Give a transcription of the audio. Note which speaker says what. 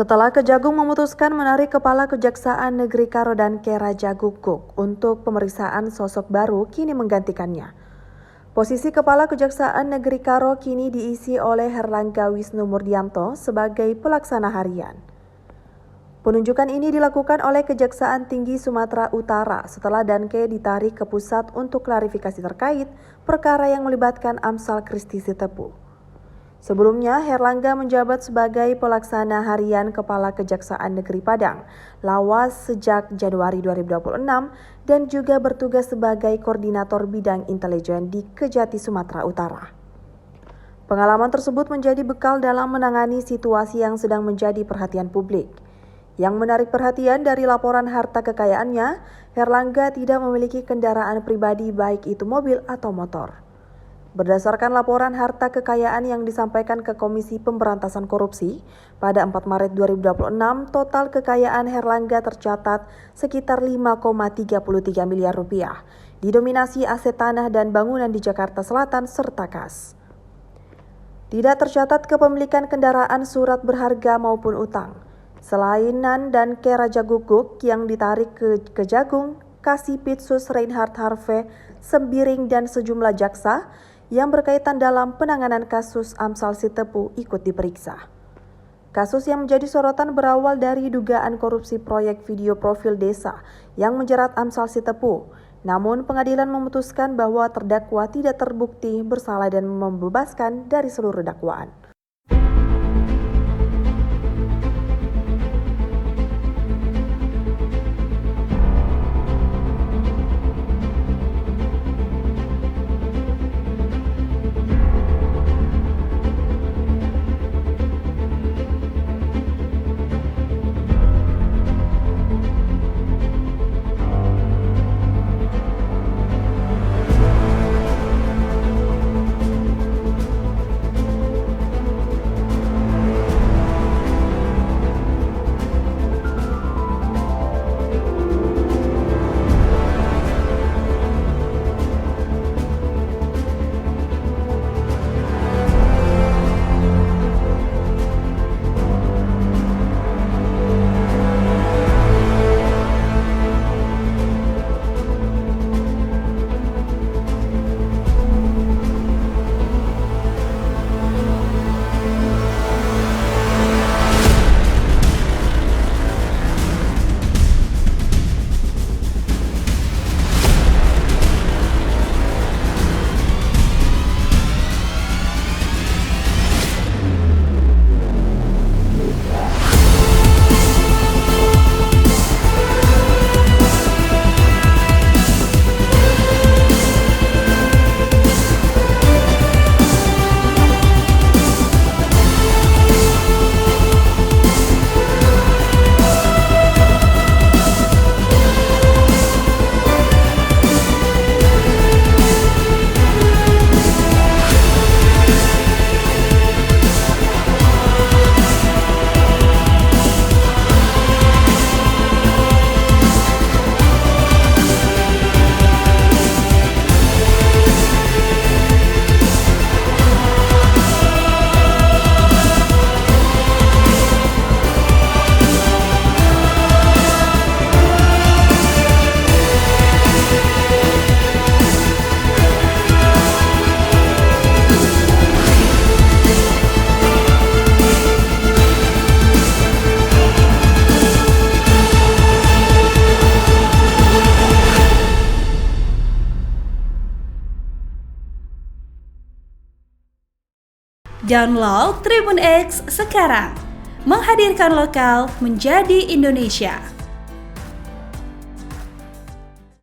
Speaker 1: Setelah Kejagung memutuskan menarik Kepala Kejaksaan Negeri Karo dan Keraja Guguk untuk pemeriksaan, sosok baru kini menggantikannya. Posisi Kepala Kejaksaan Negeri Karo kini diisi oleh Herlangga Wisnu Murdianto sebagai pelaksana harian. Penunjukan ini dilakukan oleh Kejaksaan Tinggi Sumatera Utara setelah Danke ditarik ke pusat untuk klarifikasi terkait perkara yang melibatkan Amsal Christy Sitepu. Sebelumnya, Herlangga menjabat sebagai pelaksana harian Kepala Kejaksaan Negeri Padang, Lawas sejak Januari 2026 dan juga bertugas sebagai koordinator bidang intelijen di Kejati Sumatera Utara. Pengalaman tersebut menjadi bekal dalam menangani situasi yang sedang menjadi perhatian publik. Yang menarik perhatian dari laporan harta kekayaannya, Herlangga tidak memiliki kendaraan pribadi baik itu mobil atau motor. Berdasarkan laporan harta kekayaan yang disampaikan ke Komisi Pemberantasan Korupsi, pada 4 Maret 2026, total kekayaan Herlangga tercatat sekitar 5,33 miliar rupiah, didominasi aset tanah dan bangunan di Jakarta Selatan serta kas. Tidak tercatat kepemilikan kendaraan, surat berharga maupun utang. Selain dan Keraja Guguk yang ditarik ke Kejagung, Kasipitsus Reinhard Harvey, Sembiring dan sejumlah jaksa yang berkaitan dalam penanganan kasus Amsal Sitepu ikut diperiksa. Kasus yang menjadi sorotan berawal dari dugaan korupsi proyek video profil desa yang menjerat Amsal Sitepu. Namun pengadilan memutuskan bahwa terdakwa tidak terbukti bersalah dan membebaskan dari seluruh dakwaan.
Speaker 2: Download Tribun X sekarang, menghadirkan lokal menjadi Indonesia.